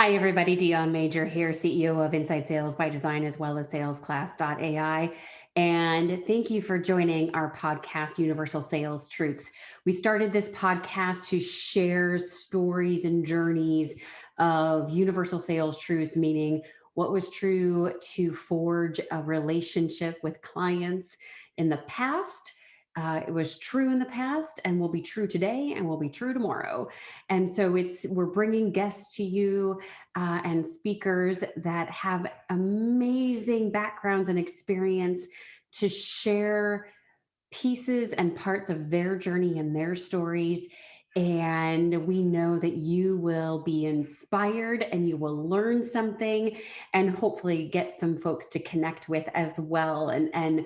Hi, everybody. Dion Major here, CEO of Inside Sales by Design, as well as salesclass.ai. And thank you for joining our podcast, Universal Sales Truths. We started this podcast to share stories and journeys of universal sales truths, meaning what was true to forge a relationship with clients in the past. It was true in the past and will be true today and will be true tomorrow. And so we're bringing guests to you and speakers that have amazing backgrounds and experience to share pieces and parts of their journey and their stories. And we know that you will be inspired and you will learn something and hopefully get some folks to connect with as well and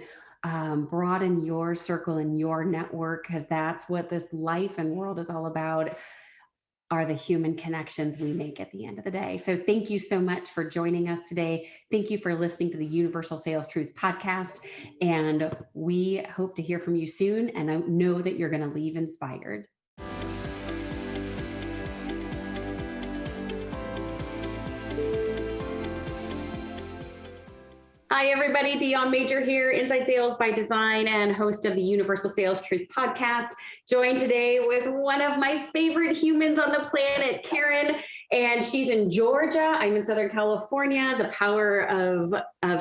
broaden your circle and your network, because that's what this life and world is all about, are the human connections we make at the end of the day. So thank you so much for joining us today. Thank you for listening to the Universal Sales Truth podcast. And we hope to hear from you soon. And I know that you're going to leave inspired. Hi, everybody. Dion Major here, Inside Sales by Design and host of the Universal Sales Truth podcast. Joined today with one of my favorite humans on the planet, Karen, and she's in Georgia. I'm in Southern California. The power of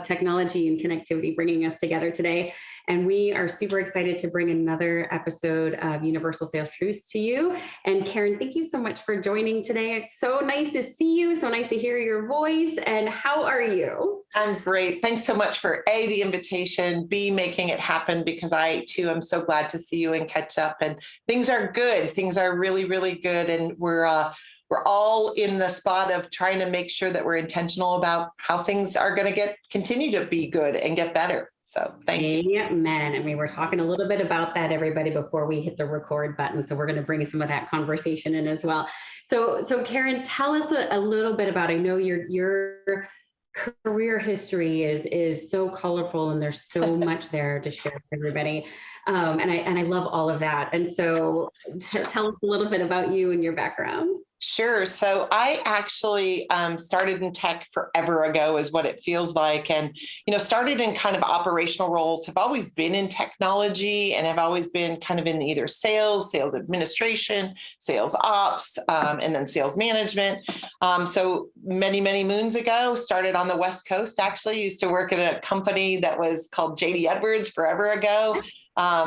technology and connectivity bringing us together today. And we are super excited to bring another episode of Universal Sales Truths to you. And Karen, thank you so much for joining today. It's so nice to see you. So nice to hear your voice. And how are you? I'm great. Thanks so much for A, the invitation, B, making it happen, because I too am so glad to see you and catch up. And things are good. Things are really, really good. And we're all in the spot of trying to make sure that we're intentional about how things are going to continue to be good and get better. So thank you. Amen. And we were talking a little bit about that, everybody, before we hit the record button. So we're going to bring some of that conversation in as well. So Karen, tell us a little bit about, I know your career history is so colorful and there's so much there to share with everybody. And I love all of that. And so tell us a little bit about you and your background. Sure. So I actually started in tech forever ago, is what it feels like. And, started in kind of operational roles, have always been in technology, and have always been kind of in either sales administration, sales ops, and then sales management. So many, many moons ago, started on the West Coast, actually used to work at a company that was called JD Edwards forever ago.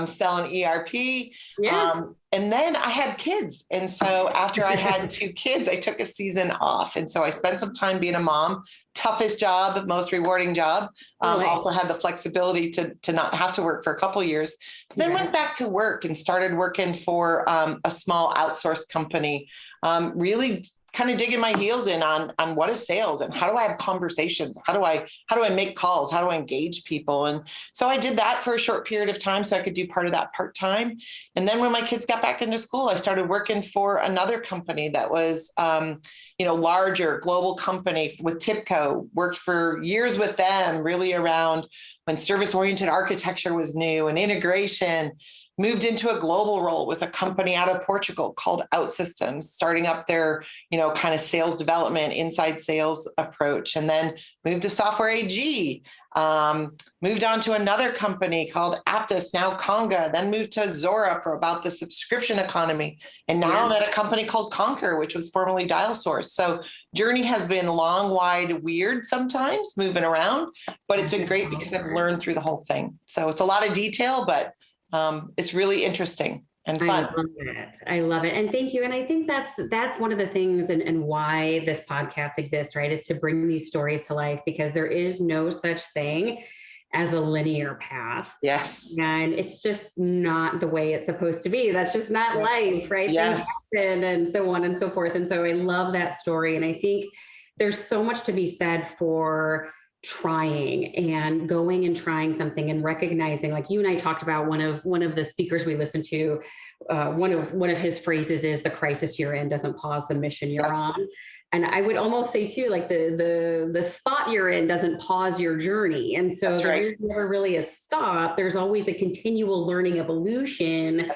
Selling ERP. Yeah. And then I had kids. And so after I had two kids, I took a season off. And so I spent some time being a mom, toughest job, most rewarding job. Also had the flexibility to not have to work for a couple of years. Then went back to work and started working for a small outsourced company, really kind of digging my heels in on what is sales and how do I have conversations? How do I make calls? How do I engage people? And so I did that for a short period of time so I could do part of that part-time. And then when my kids got back into school, I started working for another company that was, larger global company with TIPCO, worked for years with them, really around when service-oriented architecture was new and integration. Moved into a global role with a company out of Portugal called OutSystems, starting up their, kind of sales development, inside sales approach, and then moved to Software AG, moved on to another company called Aptus, now Conga, then moved to Zora for about the subscription economy. And now I'm at a company called Concur, which was formerly DialSource. So journey has been long, wide, weird sometimes, moving around, but it's been great because I've learned through the whole thing. So it's a lot of detail, but it's really interesting and fun. I love it. And thank you. And I think that's one of the things and why this podcast exists, right? Is to bring these stories to life, because there is no such thing as a linear path. Yes. And it's just not the way it's supposed to be. That's just not life, right? Yes. Things happen and so on and so forth. And so I love that story. And I think there's so much to be said for trying and going and trying something and recognizing, like you and I talked about, one of the speakers we listened to, one of his phrases is, the crisis you're in doesn't pause the mission you're on. And I would almost say too, like the spot you're in doesn't pause your journey. And so there is never really a stop. There's always a continual learning evolution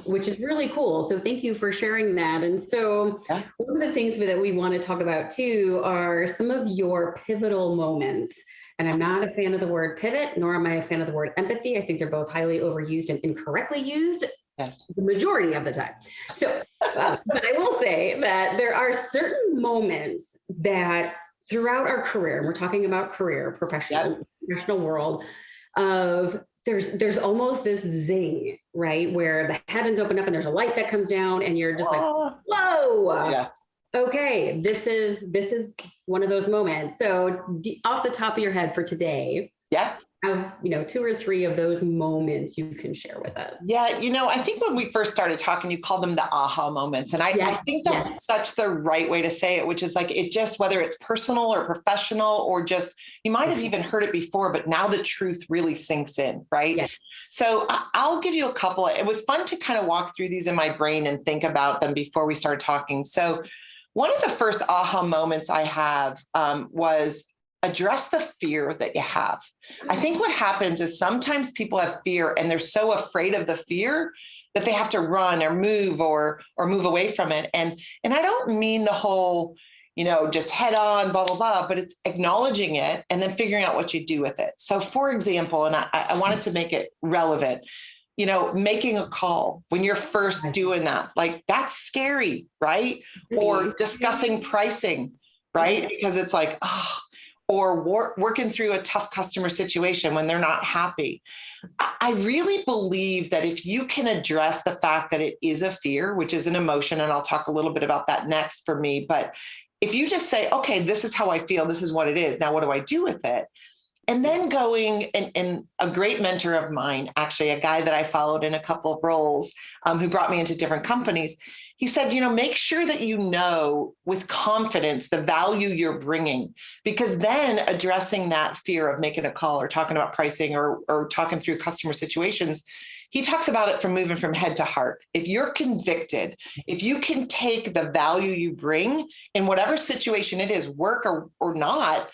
which is really cool. So thank you for sharing that. And so one of the things that we want to talk about too are some of your pivotal moments. And I'm not a fan of the word pivot, nor am I a fan of the word empathy. I think they're both highly overused and incorrectly used the majority of the time. So, but I will say that there are certain moments that throughout our career, and we're talking about career, professional world, of there's almost this zing, right? Where the heavens open up and there's a light that comes down and you're just like, whoa, okay, this is one of those moments. So off the top of your head for today, have, 2 or 3 of those moments you can share with us. I think when we first started talking, you called them the aha moments. And I think that's such the right way to say it, which is like, it just, whether it's personal or professional, or just, you might have even heard it before, but now the truth really sinks in, right? So I'll give you a couple. It was fun to kind of walk through these in my brain and think about them before we started talking. So one of the first aha moments I have was address the fear that you have. I think what happens is sometimes people have fear and they're so afraid of the fear that they have to run or move move away from it. And I don't mean the whole, just head on, blah, blah, blah, but it's acknowledging it and then figuring out what you do with it. So for example, and I wanted to make it relevant, making a call when you're first doing that, like that's scary, right? Or discussing pricing, right? Because it's like, or working through a tough customer situation when they're not happy. I really believe that if you can address the fact that it is a fear, which is an emotion, and I'll talk a little bit about that next for me, but if you just say, okay, this is how I feel, this is what it is, now what do I do with it? And then going, and a great mentor of mine, actually a guy that I followed in a couple of roles, who brought me into different companies, he said, make sure that you know with confidence the value you're bringing, because then addressing that fear of making a call or talking about pricing or talking through customer situations, he talks about it from moving from head to heart. If you're convicted, if you can take the value you bring in whatever situation it is, work or not,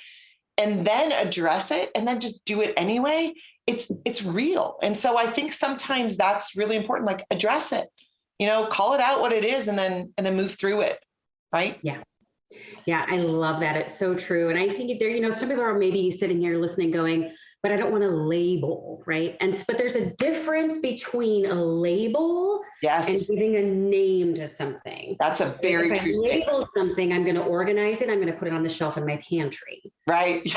and then address it and then just do it anyway, it's real. And so I think sometimes that's really important, like address it. Call it out what it is and then move through it. Right. Yeah. I love that. It's so true. And I think there, some people are maybe sitting here listening going, but I don't want to label, right? But there's a difference between a label and giving a name to something. That's a very true statement. If I label something, I'm going to organize it. I'm going to put it on the shelf in my pantry. Right.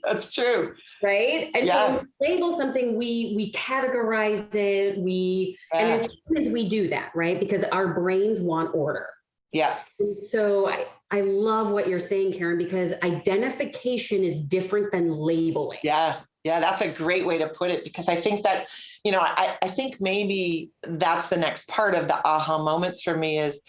That's true. Right. And so when we label something, we categorize it. And as humans, we do that, right? Because our brains want order. Yeah. And so I love what you're saying, Karen, because identification is different than labeling. Yeah. That's a great way to put it, because I think that, I think maybe that's the next part of the aha moments for me is,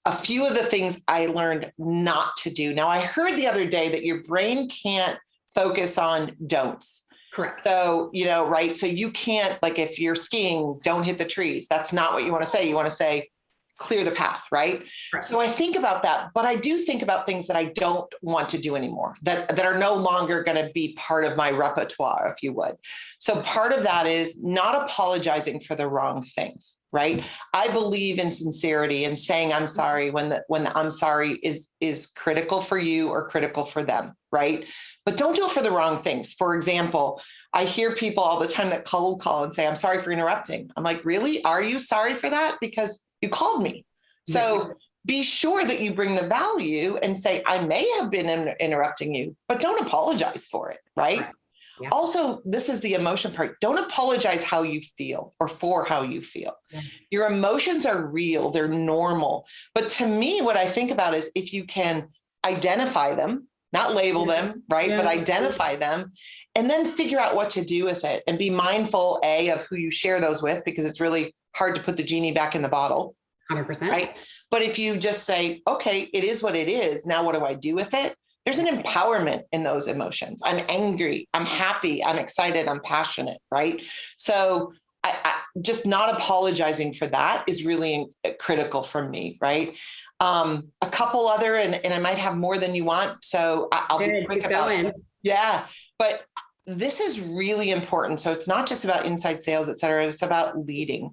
a few of the things I learned not to do. Now, I heard the other day that your brain can't focus on don'ts. Correct. So, right. So you can't, like, if you're skiing, don't hit the trees. That's not what you want to say. You want to say, clear the path, right? So I think about that, but I do think about things that I don't want to do anymore, that are no longer going to be part of my repertoire, if you would. So part of that is not apologizing for the wrong things, right? I believe in sincerity and saying I'm sorry when the I'm sorry is critical for you or critical for them, right? But don't do it for the wrong things. For example, I hear people all the time that cold call and say, I'm sorry for interrupting. I'm like, really? Are you sorry for that? Because you called me. So be sure that you bring the value and say, I may have been interrupting you, but don't apologize for it, right? Yeah. Also, this is the emotion part. Don't apologize how you feel or for how you feel. Yes. Your emotions are real. They're normal. But to me, what I think about is if you can identify them, not label them, right? But identify them and then figure out what to do with it and be mindful, of who you share those with, because it's really hard to put the genie back in the bottle. 100%. Right. But if you just say, okay, it is what it is. Now, what do I do with it? There's an empowerment in those emotions. I'm angry. I'm happy. I'm excited. I'm passionate. Right. So I just not apologizing for that is really critical for me. Right. A couple other, and I might have more than you want. So I'll be quick about it. Yeah. But this is really important. So it's not just about inside sales, et cetera. It's about leading.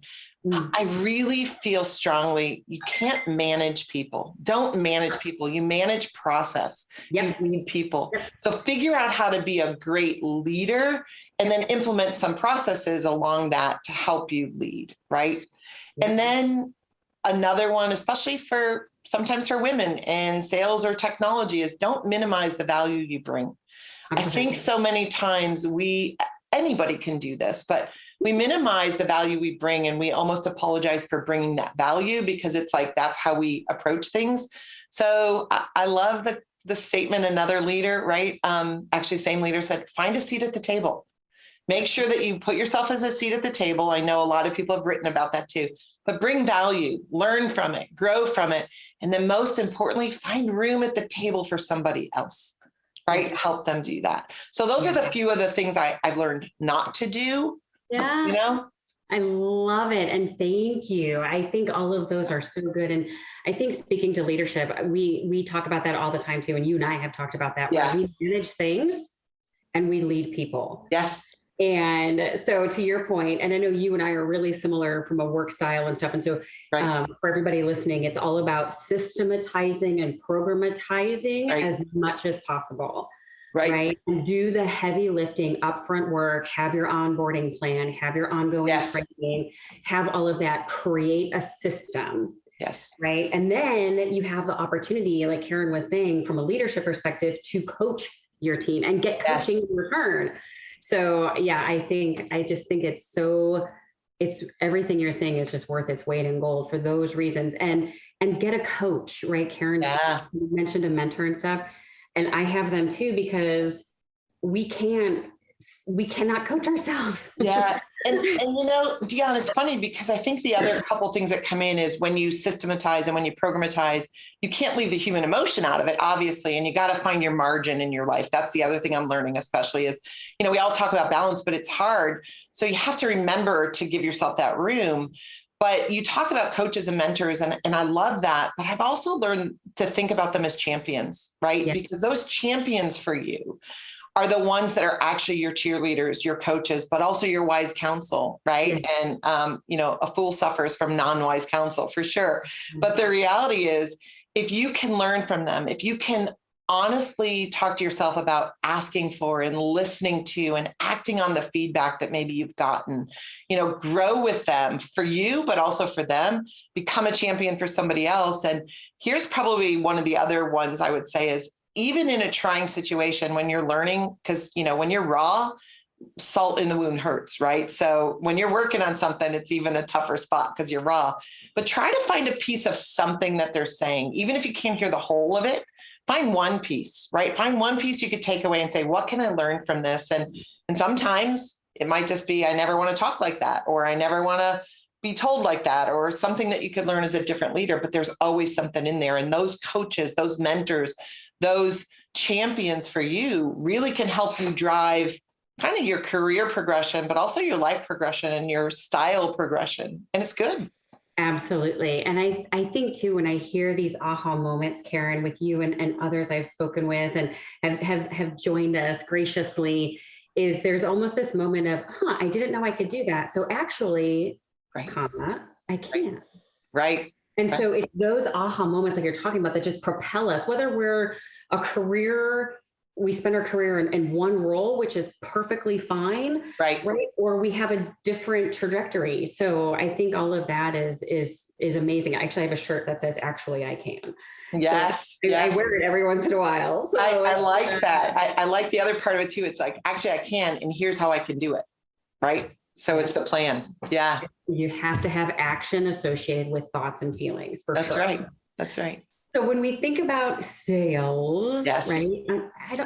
I really feel strongly you can't manage people. Don't manage people. You manage process. You lead people. So figure out how to be a great leader and then implement some processes along that to help you lead, right? And then another one, especially for sometimes for women in sales or technology, is don't minimize the value you bring. I think so many times anybody can do this, but we minimize the value we bring and we almost apologize for bringing that value because it's like, that's how we approach things. So I love the statement, another leader, right? Actually, same leader said, find a seat at the table. Make sure that you put yourself as a seat at the table. I know a lot of people have written about that too, but bring value, learn from it, grow from it. And then most importantly, find room at the table for somebody else, right? Help them do that. So those are the few of the things I've learned not to do. Yeah. You know? I love it. And thank you. I think all of those are so good. And I think speaking to leadership, we talk about that all the time too. And you and I have talked about that. Yeah. Where we manage things and we lead people. Yes. And so to your point, and I know you and I are really similar from a work style and stuff. And so for everybody listening, it's all about systematizing and programmatizing as much as possible. Right. And do the heavy lifting, upfront work, have your onboarding plan, have your ongoing training, have all of that, create a system. Yes. Right. And then you have the opportunity, like Karen was saying, from a leadership perspective, to coach your team and get coaching in return. So yeah, I just think it's everything you're saying is just worth its weight in gold for those reasons. And get a coach, right? Karen mentioned a mentor and stuff. And I have them too, because we cannot coach ourselves. Yeah. And you know, Dion, it's funny because I think the other couple things that come in is when you systematize and when you programmatize, you can't leave the human emotion out of it, obviously. And you got to find your margin in your life. That's the other thing I'm learning, especially is, you know, we all talk about balance, but it's hard. So you have to remember to give yourself that room. But you talk about coaches and mentors, and I love that. But I've also learned to think about them as champions, right? Yeah. Because those champions for you are the ones that are actually your cheerleaders, your coaches, but also your wise counsel, right? Yeah. And, you know, a fool suffers from non-wise counsel for sure. Mm-hmm. But the reality is, if you can learn from them, if you can honestly talk to yourself about asking for and listening to and acting on the feedback that maybe you've gotten, you know, grow with them for you, but also for them, become a champion for somebody else. And here's probably one of the other ones I would say is, even in a trying situation when you're learning, because, you know, when you're raw, salt in the wound hurts, right? So when you're working on something, it's even a tougher spot because you're raw. But try to find a piece of something that they're saying, even if you can't hear the whole of it. Find one piece, right? Find one piece you could take away and say, what can I learn from this? And sometimes it might just be, I never want to talk like that, or I never want to be told like that, or something that you could learn as a different leader, but there's always something in there. And those coaches, those mentors, those champions for you really can help you drive kind of your career progression, but also your life progression and your style progression. And it's good. Absolutely. And I think too, when I hear these aha moments, Karen, with you and others I've spoken with and have joined us graciously, is there's almost this moment of, I didn't know I could do that. So actually, I can. Right. And so it's those aha moments like you're talking about that just propel us, whether we're we spend our career in one role, which is perfectly fine, right? Or we have a different trajectory. So I think all of that is amazing. I actually have a shirt that says, "Actually, I can." Yes, so I wear it every once in a while. So I like that. I like the other part of it too. It's like, actually, I can, and here's how I can do it, right? So it's the plan. Yeah. You have to have action associated with thoughts and feelings. For That's sure. right. That's right. So when we think about sales, right?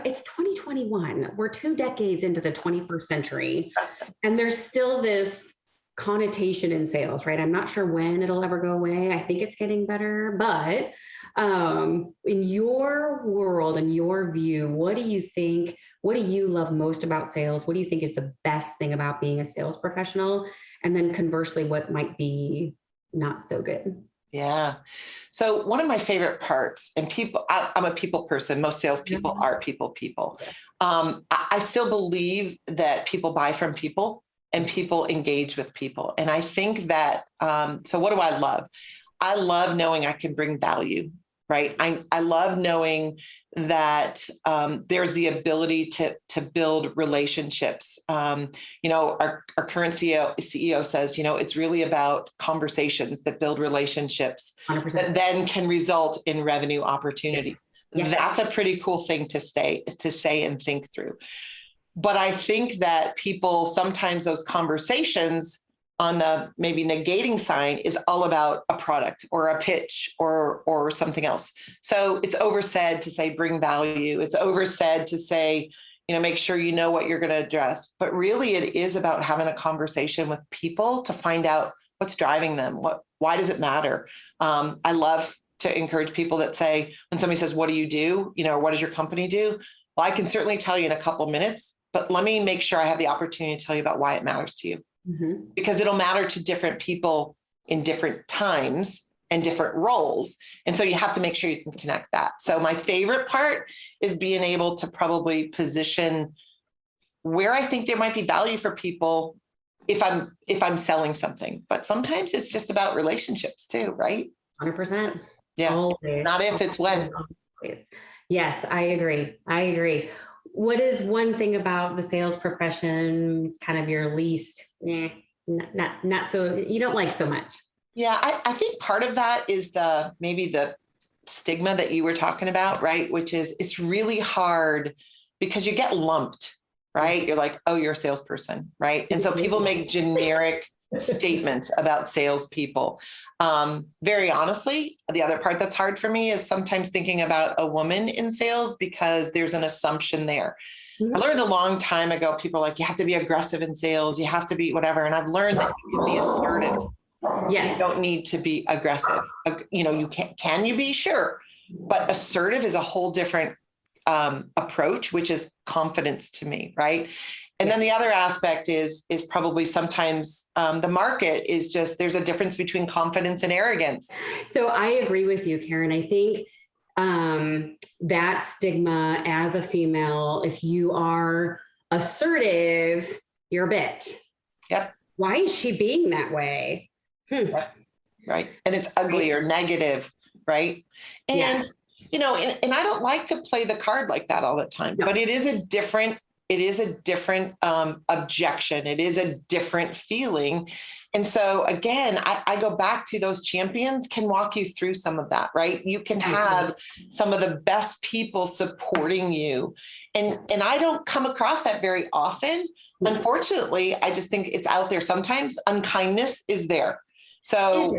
It's 2021. We're 2 decades into the 21st century, and there's still this connotation in sales, right? I'm not sure when it'll ever go away. I think it's getting better, but in your world and your view, what do you think? What do you love most about sales? What do you think is the best thing about being a sales professional? And then conversely, what might be not so good? Yeah. So one of my favorite parts, and I'm a people person. Most salespeople are people. I still believe that people buy from people and people engage with people. And I think that, so what do I love? I love knowing I can bring value, right? I love knowing that there's the ability to build relationships. Our current CEO says, it's really about conversations that build relationships 100%. that then can result in revenue opportunities. Yes. Yes. That's a pretty cool thing to say and think through. But I think that people, sometimes those conversations on the maybe negating sign is all about a product or a pitch or something else. So it's oversaid to say bring value. It's oversaid to say, make sure you know what you're going to address. But really it is about having a conversation with people to find out what's driving them. Why does it matter? I love to encourage people that say, when somebody says, what do you do? Or what does your company do? Well, I can certainly tell you in a couple of minutes, but let me make sure I have the opportunity to tell you about why it matters to you. Mm-hmm. Because it'll matter to different people in different times and different roles. And so you have to make sure you can connect that. So my favorite part is being able to probably position where I think there might be value for people if I'm selling something. But sometimes it's just about relationships too, right? 100%. Yeah. Always. Not if, it's when. Always. Yes, I agree. What is one thing about the sales profession? It's kind of your least, not so, you don't like so much. Yeah, I think part of that is maybe the stigma that you were talking about, right? Which is it's really hard because you get lumped, right? You're like, oh, you're a salesperson, right? And so people make generic statements about salespeople. Very honestly, the other part that's hard for me is sometimes thinking about a woman in sales because there's an assumption there. I learned a long time ago, people are like, you have to be aggressive in sales, you have to be whatever. And I've learned that you can be assertive. Yes. You don't need to be aggressive. You can you be? Sure. But assertive is a whole different approach, which is confidence to me, right? And then the other aspect is probably sometimes the market is just, there's a difference between confidence and arrogance. So I agree with you, Karen. I think that stigma as a female, if you are assertive, you're a bitch. Yep. Why is she being that way? Yep. Right. And it's ugly or negative, right? And, and I don't like to play the card like that all the time, but it is a different objection. It is a different feeling. And so again, I go back to those champions can walk you through some of that, right? You can have some of the best people supporting you. And I don't come across that very often. Unfortunately, I just think it's out there. Sometimes unkindness is there. So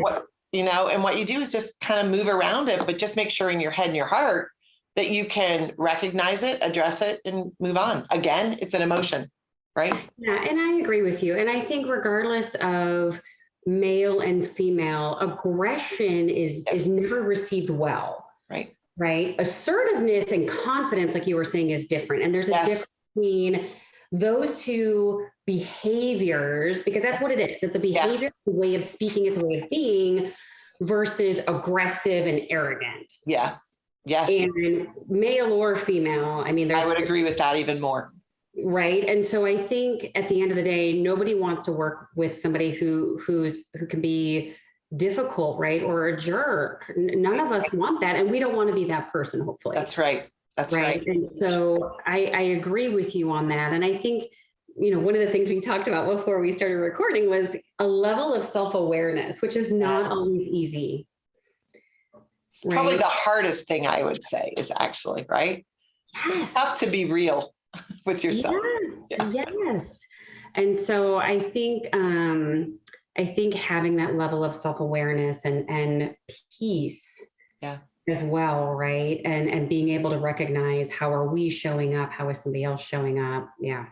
what you do is just kind of move around it, but just make sure in your head and your heart that you can recognize it, address it, and move on. Again, it's an emotion, right? Yeah, and I agree with you. And I think regardless of male and female, aggression is never received well. Right. Right. Assertiveness and confidence, like you were saying, is different. And there's a difference between those two behaviors, because that's what it is. It's a behavior, a way of speaking, it's a way of being versus aggressive and arrogant. Yeah. Yes. And male or female, I mean, I would agree with that even more. Right. And so I think at the end of the day, nobody wants to work with somebody who can be difficult, right? Or a jerk. None of us want that. And we don't want to be that person, hopefully. That's right. That's right. And so I agree with you on that. And I think, one of the things we talked about before we started recording was a level of self-awareness, which is not always easy. Right? Probably the hardest thing I would say is actually, right? Yes. It's tough to be real with yourself. Yes. And so I think having that level of self-awareness and peace as well, right? And being able to recognize how are we showing up? How is somebody else showing up? Yeah.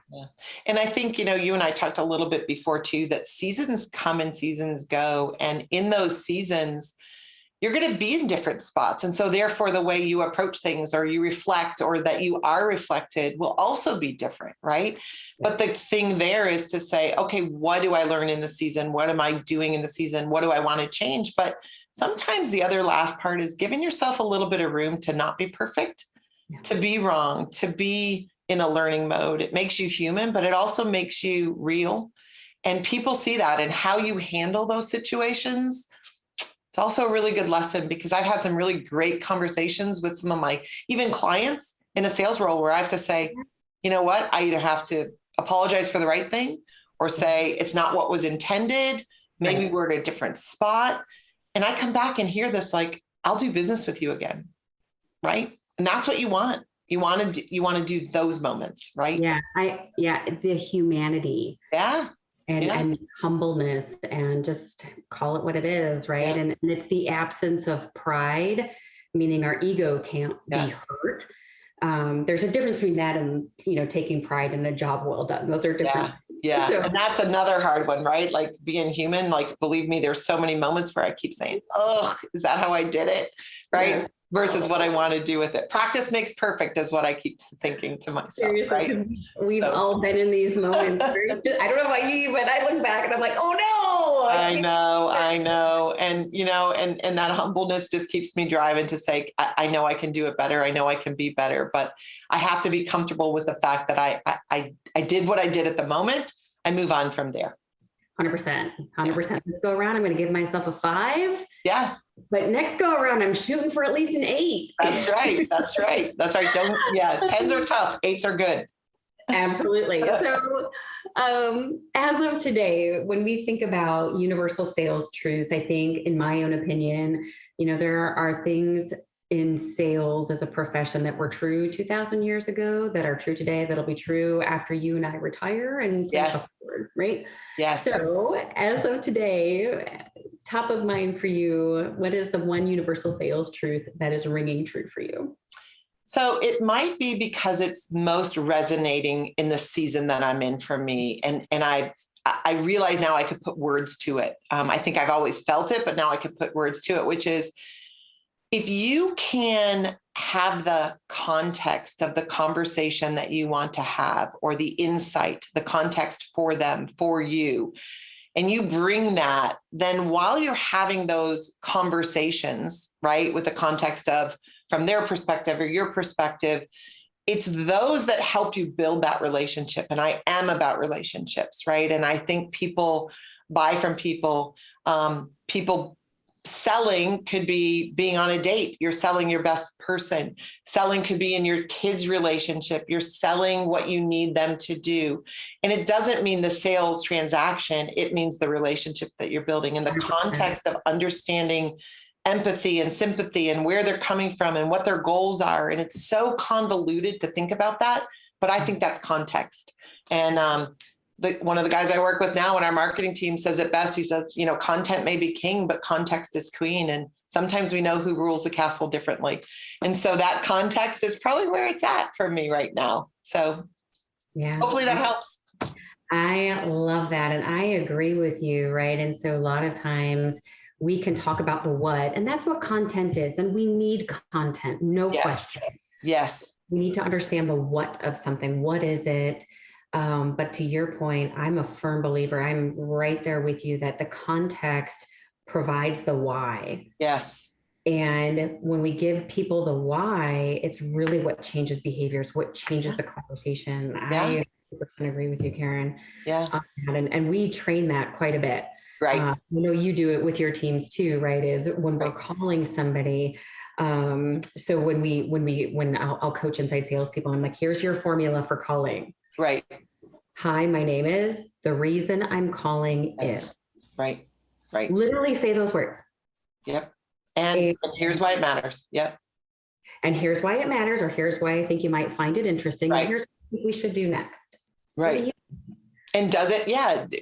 And I think, you and I talked a little bit before too, that seasons come and seasons go. And in those seasons, you're going to be in different spots. And so therefore the way you approach things or you reflect or that you are reflected will also be different, right? But the thing there is to say, okay, what do I learn in the season? What am I doing in the season? What do I want to change? But sometimes the other last part is giving yourself a little bit of room to not be perfect, to be wrong, to be in a learning mode. It makes you human, but it also makes you real. And people see that, and how you handle those situations. It's also a really good lesson, because I've had some really great conversations with some of my even clients in a sales role where I have to say, you know what, I either have to apologize for the right thing, or say it's not what was intended. Maybe we're at a different spot. And I come back and hear this, like, I'll do business with you again. Right. And that's what you want. You want to do those moments, right? Yeah. The humanity. Yeah. And humbleness, and just call it what it is, right? Yeah. And it's the absence of pride, meaning our ego can't be hurt. There's a difference between that and, taking pride in a job well done. Those are different. Yeah. So, and that's another hard one, right? Like being human, like, believe me, there's so many moments where I keep saying, oh, is that how I did it? Right. Yes. Versus what I want to do with it. Practice makes perfect is what I keep thinking to myself. Seriously, right? We've all been in these moments. I don't know about you, but I look back and I'm like, oh no. I know. And, and that humbleness just keeps me driving to say, I know I can do it better. I know I can be better, but I have to be comfortable with the fact that I did what I did at the moment. I move on from there. 100%. This go around, I'm going to give myself a 5. Yeah. But next go around, I'm shooting for at least an 8. That's right. Don't, 10s are tough. 8s are good. Absolutely. So, as of today, when we think about universal sales truths, I think, in my own opinion, there are things in sales as a profession that were true 2,000 years ago that are true today, that'll be true after you and I retire, and forward, right? Yes. So as of today, top of mind for you, what is the one universal sales truth that is ringing true for you? So it might be because it's most resonating in the season that I'm in for me. And I realize now I could put words to it. I think I've always felt it, but now I could put words to it, which is, if you can have the context of the conversation that you want to have, or the insight, the context for them, for you, and you bring that, then while you're having those conversations, right, with the context of from their perspective or your perspective, it's those that help you build that relationship. And I am about relationships, right? And I think people buy from people. People selling could be being on a date. You're selling your best person. Selling could be in your kids' relationship. You're selling what you need them to do. And it doesn't mean the sales transaction. It means the relationship that you're building in the context of understanding empathy and sympathy and where they're coming from and what their goals are. And it's so convoluted to think about that, but I think that's context. And one of the guys I work with now in our marketing team says it best. He says, content may be king, but context is queen. And sometimes we know who rules the castle differently. And so that context is probably where it's at for me right now. So hopefully that helps. I love that. And I agree with you, right? And so a lot of times we can talk about the what, and that's what content is. And we need content, no question. Yes. We need to understand the what of something. What is it? But to your point, I'm a firm believer. I'm right there with you that the context provides the why. Yes. And when we give people the why, it's really what changes behaviors, what changes the conversation. I 100% agree with you, Karen. Yeah. And we train that quite a bit. Right. You do it with your teams too, right? Is when we're calling somebody. So when I'll coach inside salespeople, I'm like, here's your formula for calling. Right. Hi, my name is, the reason I'm calling is. Right. Literally say those words. Yep. And here's why it matters. Yep. And here's why it matters, or here's why I think you might find it interesting. Right. And here's what we should do next. Right. And does it,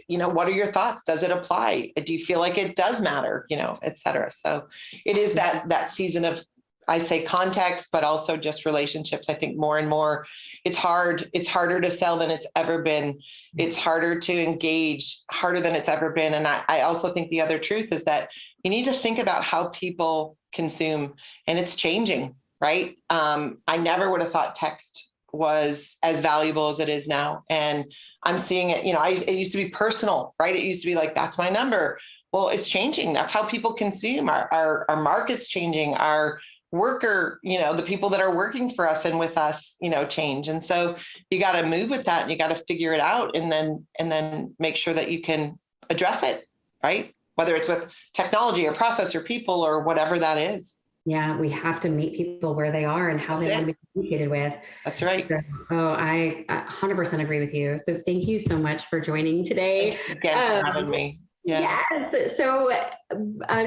what are your thoughts? Does it apply? Do you feel like it does matter, et cetera? So it is that season of, I say context, but also just relationships. I think more and more it's harder to sell than it's ever been. It's harder to engage, harder than it's ever been. And I also think the other truth is that you need to think about how people consume, and it's changing, right? I never would have thought text was as valuable as it is now. And I'm seeing it, it used to be personal, right? It used to be like, that's my number. Well, it's changing. That's how people consume. Our market's changing. Our worker, the people that are working for us and with us, change. And so you got to move with that and you got to figure it out and then make sure that you can address it, right? Whether it's with technology or process or people or whatever that is. Yeah, we have to meet people where they are and how they want to be communicated with. That's right. So, I 100% agree with you. So thank you so much for joining today. Thanks again for having me. Yeah. Yes. So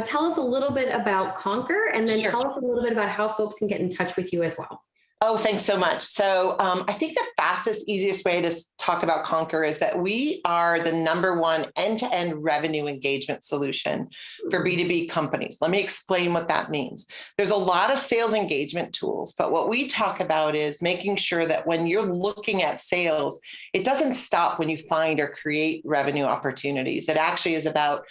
tell us a little bit about Conquer, and then tell us a little bit about how folks can get in touch with you as well. Oh, thanks so much. So I think the fastest, easiest way to talk about Conquer is that we are the #1 end-to-end revenue engagement solution for B2B companies. Let me explain what that means. There's a lot of sales engagement tools, but what we talk about is making sure that when you're looking at sales, it doesn't stop when you find or create revenue opportunities. It actually is about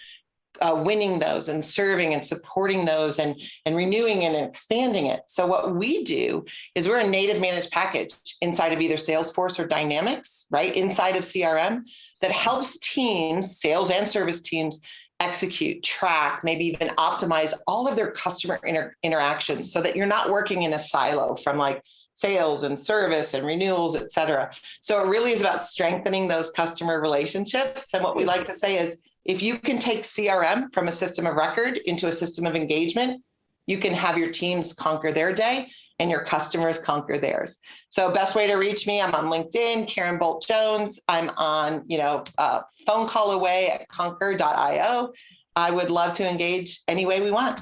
winning those and serving and supporting those and renewing and expanding it. So what we do is we're a native managed package inside of either Salesforce or Dynamics, right? Inside of CRM that helps teams, sales and service teams, execute, track, maybe even optimize all of their customer interactions so that you're not working in a silo from like sales and service and renewals, et cetera. So it really is about strengthening those customer relationships. And what we like to say is, if you can take CRM from a system of record into a system of engagement, you can have your teams conquer their day and your customers conquer theirs. So best way to reach me, I'm on LinkedIn, Karen Bolt Jones. I'm on, a phone call away at conquer.io. I would love to engage any way we want.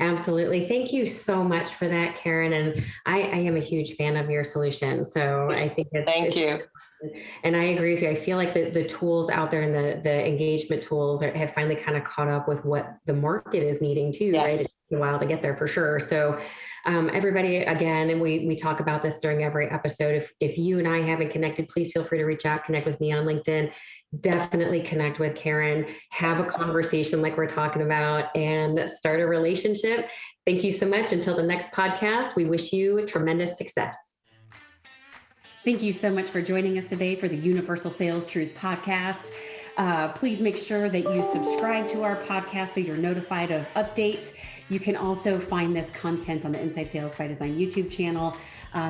Absolutely. Thank you so much for that, Karen. And I am a huge fan of your solution. So I think Thank you. And I agree with you. I feel like the tools out there and the engagement tools have finally kind of caught up with what the market is needing too, right? It takes a while to get there for sure. So everybody, again, and we talk about this during every episode. If you and I haven't connected, please feel free to reach out, connect with me on LinkedIn. Definitely connect with Karen, have a conversation like we're talking about, and start a relationship. Thank you so much. Until the next podcast, we wish you tremendous success. Thank you so much for joining us today for the Universal Sales Truth Podcast. Please make sure that you subscribe to our podcast so you're notified of updates. You can also find this content on the Inside Sales by Design YouTube channel.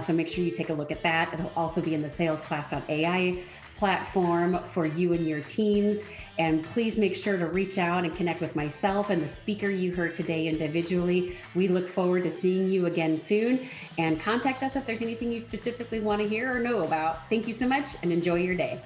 So make sure you take a look at that. It'll also be in the salesclass.ai platform for you and your teams. And please make sure to reach out and connect with myself and the speaker you heard today individually. We look forward to seeing you again soon, and contact us if there's anything you specifically want to hear or know about. Thank you so much and enjoy your day.